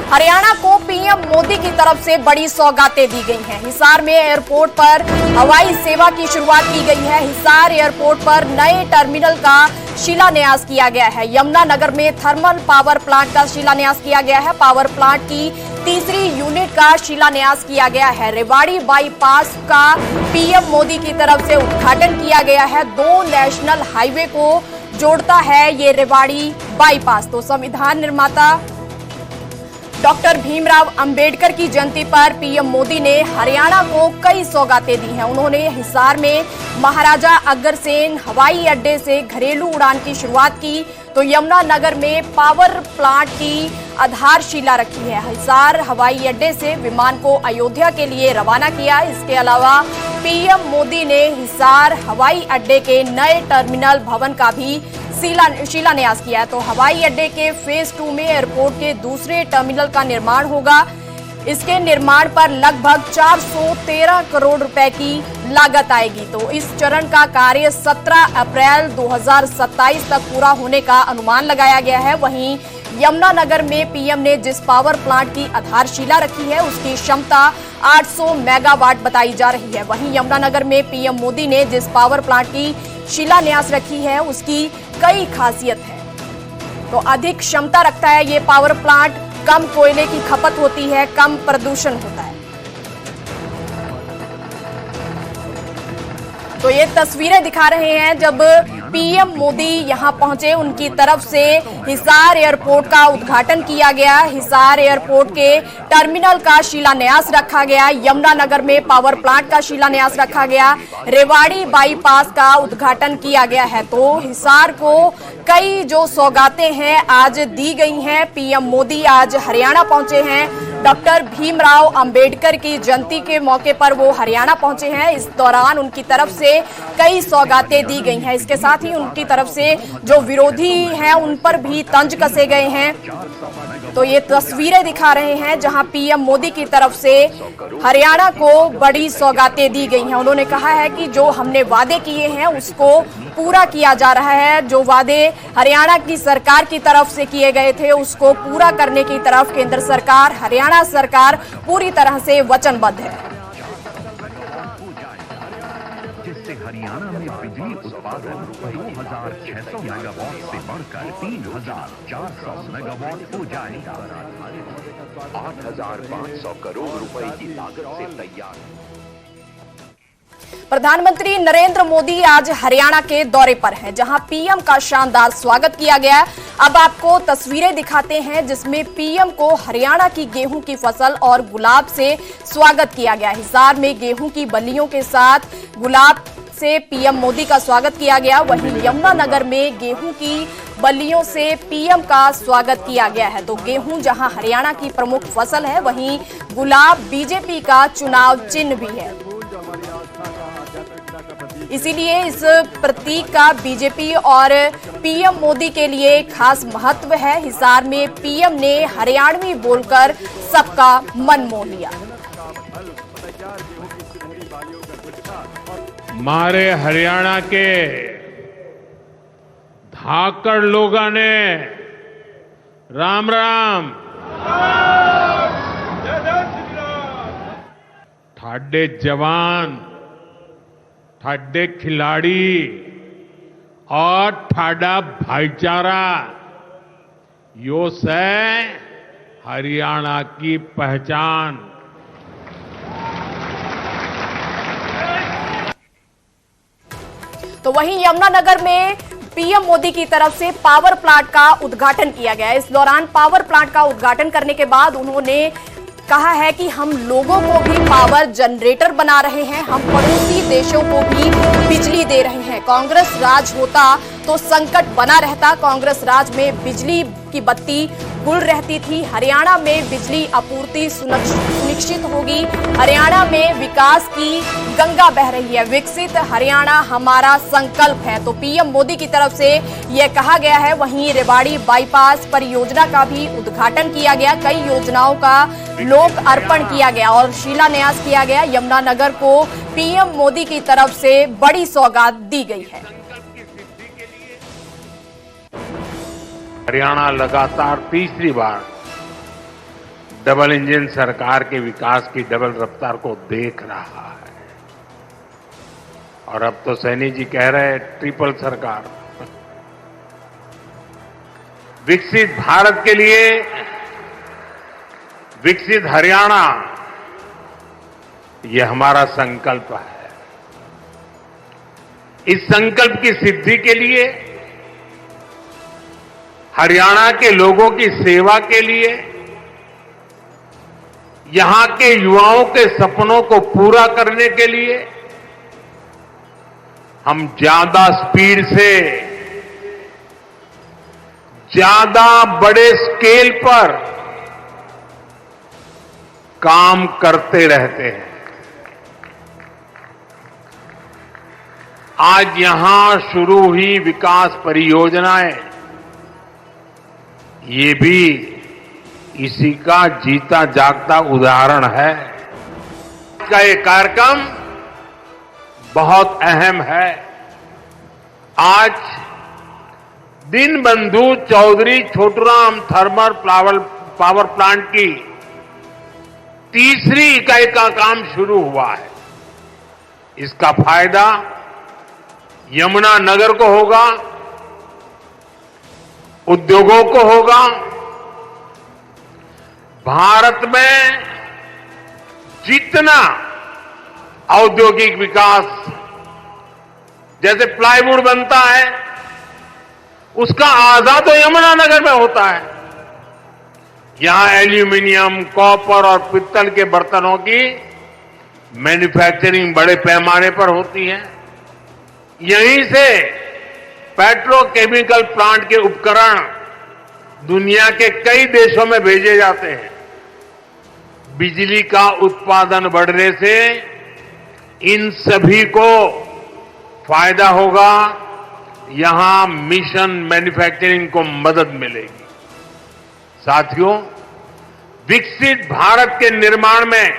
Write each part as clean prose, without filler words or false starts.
हरियाणा को पीएम मोदी की तरफ से बड़ी सौगातें दी गई हैं। हिसार में एयरपोर्ट पर हवाई सेवा की शुरुआत की गई है। हिसार एयरपोर्ट पर नए टर्मिनल का शिलान्यास किया गया है। यमुनानगर में थर्मल पावर प्लांट का शिलान्यास किया गया है। पावर प्लांट की तीसरी यूनिट का शिलान्यास किया गया है। रेवाड़ी बाईपास का पीएम मोदी की तरफ से उद्घाटन किया गया है। 2 नेशनल हाईवे को जोड़ता है ये रेवाड़ी बाईपास। तो संविधान निर्माता डॉक्टर भीमराव अंबेडकर की जयंती पर पीएम मोदी ने हरियाणा को कई सौगातें दी हैं। उन्होंने हिसार में महाराजा अग्रसेन हवाई अड्डे से घरेलू उड़ान की शुरुआत की, तो यमुनानगर में पावर प्लांट की आधारशिला रखी है। हिसार हवाई अड्डे से विमान को अयोध्या के लिए रवाना किया। इसके अलावा पीएम मोदी ने हिसार हवाई अड्डे के नए टर्मिनल भवन का भी शिलान्यास किया है। तो हवाई अड्डे के फेज 2 में एयरपोर्ट के दूसरे टर्मिनल का निर्माण होगा। इसके निर्माण पर लगभग 413 करोड़ रुपए की लागत आएगी। तो इस चरण का कार्य 17 अप्रैल 2027 तक पूरा होने का अनुमान लगाया गया है। वहीं यमुनानगर में पीएम ने जिस पावर प्लांट की आधारशिला रखी है उसकी क्षमता 800 मेगावाट बताई जा रही है। वहीं यमुनानगर में पीएम मोदी ने जिस पावर प्लांट की शिलान्यास रखी है उसकी कई खासियत है। तो अधिक क्षमता रखता है ये पावर प्लांट, कम कोयले की खपत होती है, कम प्रदूषण होता है। तो ये तस्वीरें दिखा रहे हैं जब पीएम मोदी यहां पहुंचे, उनकी तरफ से हिसार एयरपोर्ट का उद्घाटन किया गया। हिसार एयरपोर्ट के टर्मिनल का शिलान्यास रखा गया। यमुनानगर में पावर प्लांट का शिलान्यास रखा गया। रेवाड़ी बाईपास का उद्घाटन किया गया है। तो हिसार को कई जो सौगातें हैं आज दी गई हैं। पीएम मोदी आज हरियाणा पहुंचे हैं। डॉक्टर भीमराव अंबेडकर की जयंती के मौके पर वो हरियाणा पहुंचे हैं। इस दौरान उनकी तरफ से कई सौगातें दी गई हैं। इसके साथ ही उनकी तरफ से जो विरोधी हैं उन पर भी तंज कसे गए हैं। तो ये तस्वीरें दिखा रहे हैं जहां पीएम मोदी की तरफ से हरियाणा को बड़ी सौगातें दी गई हैं। उन्होंने कहा है कि जो हमने वादे किए हैं उसको पूरा किया जा रहा है। जो वादे हरियाणा की सरकार की तरफ से किए गए थे उसको पूरा करने की तरफ केंद्र सरकार, हरियाणा सरकार पूरी तरह से वचनबद्ध है। जिससे हरियाणा में बिजली उत्पादन 2600 मेगावाट से बढ़कर 3400 मेगावाट हो जाएगा। 8500 करोड़ रुपए की लागत से तैयार। प्रधानमंत्री नरेंद्र मोदी आज हरियाणा के दौरे पर हैं, जहां पीएम का शानदार स्वागत किया गया। अब आपको तस्वीरें दिखाते हैं जिसमें पीएम को हरियाणा की गेहूं की फसल और गुलाब से स्वागत किया गया। हिसार में गेहूं की बल्लियों के साथ गुलाब से पीएम मोदी का स्वागत किया गया। वहीं यमुनानगर में गेहूं की बल्लियों से पीएम का स्वागत किया गया है। तो गेहूं जहां हरियाणा की प्रमुख फसल है, वहीं गुलाब बीजेपी का चुनाव चिन्ह भी है। इसीलिए इस प्रतीक का बीजेपी और पीएम मोदी के लिए खास महत्व है। हिसार में पीएम ने हरियाणवी बोलकर सबका मन मोह लिया। हमारे हरियाणा के धाकड़ लोगों ने राम राम ठाडे जवान, ठाडे खिलाड़ी और ठाडा भाईचारा यो से हरियाणा की पहचान। तो वहीं यमुनानगर में पीएम मोदी की तरफ से पावर प्लांट का उद्घाटन किया गया। इस दौरान पावर प्लांट का उद्घाटन करने के बाद उन्होंने कहा है कि हम लोगों को भी पावर जनरेटर बना रहे हैं, हम पड़ोसी देशों को भी बिजली दे रहे हैं। कांग्रेस राज होता तो संकट बना रहता। कांग्रेस राज में बिजली की बत्ती गुल रहती थी। हरियाणा में बिजली आपूर्ति सुनिश्चित होगी। हरियाणा में विकास की गंगा बह रही है। विकसित हरियाणा हमारा संकल्प है। तो पीएम मोदी की तरफ से यह कहा गया है। वहीं रेवाड़ी बाईपास परियोजना का भी उद्घाटन किया गया। कई योजनाओं का लोक अर्पण किया गया और शिलान्यास किया गया। यमुनानगर को पीएम मोदी की तरफ से बड़ी सौगात दी गई है। हरियाणा लगातार तीसरी बार डबल इंजन सरकार के विकास की डबल रफ्तार को देख रहा है। और अब तो सैनी जी कह रहे हैं ट्रिपल सरकार। विकसित भारत के लिए विकसित हरियाणा, ये हमारा संकल्प है। इस संकल्प की सिद्धि के लिए, हरियाणा के लोगों की सेवा के लिए, यहां के युवाओं के सपनों को पूरा करने के लिए हम ज्यादा स्पीड से, ज्यादा बड़े स्केल पर काम करते रहते हैं। आज यहां शुरू हुई विकास परियोजनाएं, ये भी इसी का जीता जागता उदाहरण है। का ये कार्यक्रम बहुत अहम है। आज Deenbandhu Chaudhary Chhoturam thermal power plant की तीसरी इकाई का काम शुरू हुआ है। इसका फायदा यमुना नगर को होगा, उद्योगों को होगा। भारत में जितना औद्योगिक विकास, जैसे प्लाईवुड बनता है, उसका आधा तो यमुना नगर में होता है। यहां एल्यूमिनियम, कॉपर और पित्तल के बर्तनों की मैन्युफैक्चरिंग बड़े पैमाने पर होती है। यहीं से पेट्रोकेमिकल प्लांट के उपकरण दुनिया के कई देशों में भेजे जाते हैं। बिजली का उत्पादन बढ़ने से इन सभी को फायदा होगा। यहां मिशन मैन्युफैक्चरिंग को मदद मिलेगी। साथियों, विकसित भारत के निर्माण में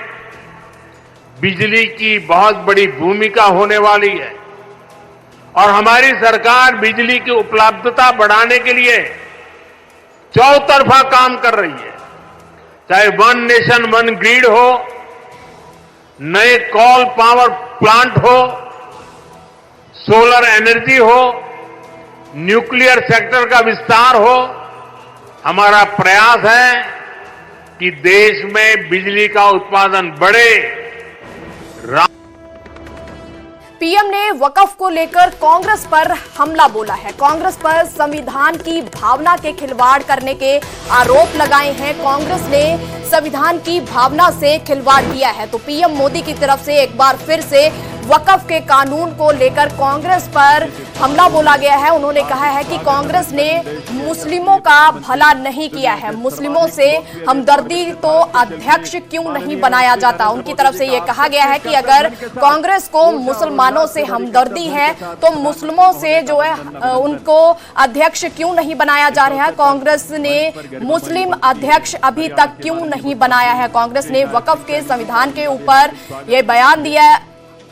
बिजली की बहुत बड़ी भूमिका होने वाली है और हमारी सरकार बिजली की उपलब्धता बढ़ाने के लिए चौतरफा काम कर रही है। चाहे वन नेशन वन ग्रिड हो, नए कोल पावर प्लांट हो, सोलर एनर्जी हो, न्यूक्लियर सेक्टर का विस्तार हो, हमारा प्रयास है कि देश में बिजली का उत्पादन बढ़े। पीएम ने वक्फ को लेकर कांग्रेस पर हमला बोला है। कांग्रेस पर संविधान की भावना के खिलवाड़ करने के आरोप लगाए हैं। कांग्रेस ने संविधान की भावना से खिलवाड़ किया है। तो पीएम मोदी की तरफ से एक बार फिर से वक्फ के कानून को लेकर कांग्रेस पर हमला बोला गया है। उन्होंने कहा है कि कांग्रेस ने मुस्लिमों का भला नहीं किया है, मुस्लिमों से हमदर्दी तो अध्यक्ष क्यों नहीं बनाया जाता। उनकी तरफ से यह कहा गया है कि अगर कांग्रेस को मुसलमानों से हमदर्दी है तो मुस्लिमों से जो है उनको अध्यक्ष क्यों नहीं बनाया जा रहा है। कांग्रेस ने मुस्लिम अध्यक्ष अभी तक क्यों नहीं बनाया है। कांग्रेस ने वक्फ के संविधान के ऊपर यह बयान दिया है।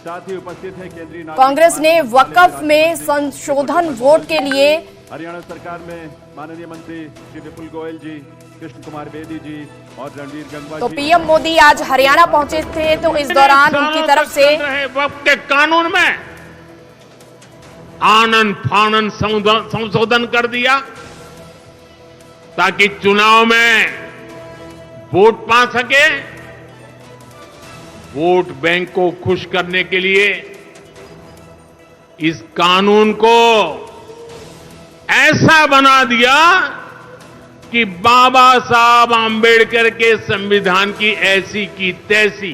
साथ ही उपस्थित है केंद्रीय कांग्रेस ने वक्फ में संशोधन वोट के लिए हरियाणा सरकार में माननीय मंत्री श्री विपुल गोयल जी, कृष्ण कुमार बेदी जी और रणवीर गंगवा तो जी। पीएम मोदी आज हरियाणा पहुंचे थे, तो इस दौरान उनकी तरफ से वक्फ के कानून में आनन फानन संशोधन कर दिया ताकि चुनाव में वोट पा सके। वोट बैंक को खुश करने के लिए इस कानून को ऐसा बना दिया कि बाबा साहब आंबेडकर के संविधान की ऐसी की तैसी